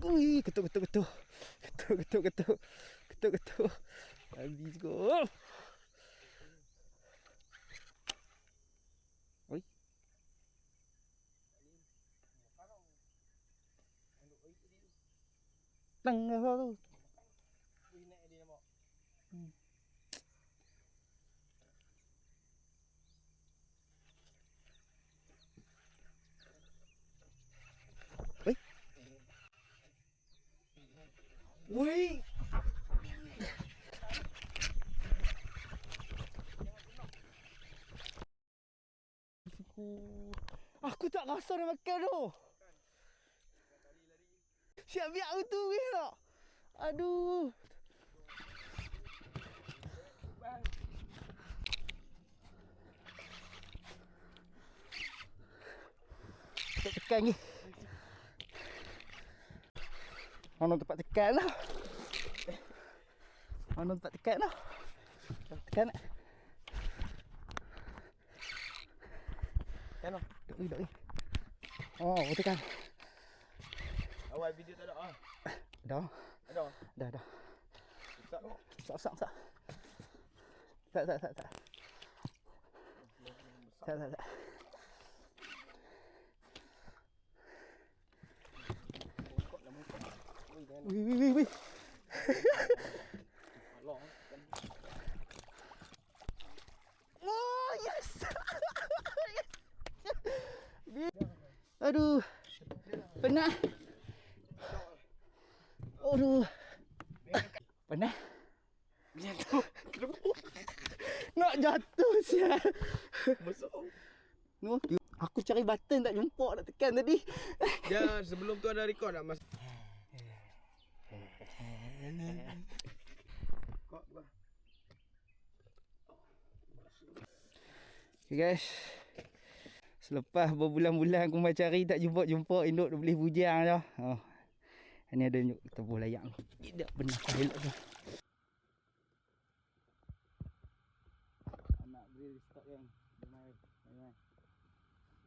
Ui, ketuk. Ketuk. Habis kau. Oi. Tang apa tu? Oi. Ui. Aku tak rasa dah makan tu. Siap biar aku tu weh tak. Aduh. Tak tekan ni. Mana tempat tekan lah. Mana tempat tekan lah. Tekan nak. Kan? Dok ni. Oh, tekan. Awal video tak ada ah. Dah. Ada. Dah. Tak. Sak. Tak. Tak. Wih. Oh, yes. Aduh. Penat. Aduh. Penat. Jatuh. Nak jatuh sial. Masuk. No, aku cari button tak jumpa nak tekan tadi. Ya, sebelum tu ada record tak mas? Okay guys. Selepas berbulan-bulan aku cari tak jumpa induk dia boleh bujang dah. Oh. Ini ada induk tebuh layak ni. Tidak benar pilot tu. Anak beri stok yang mai.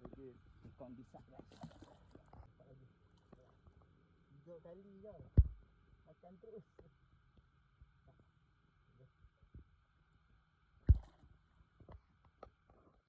Okey, ikon bisak guys. Hijau tali je. Makan terus.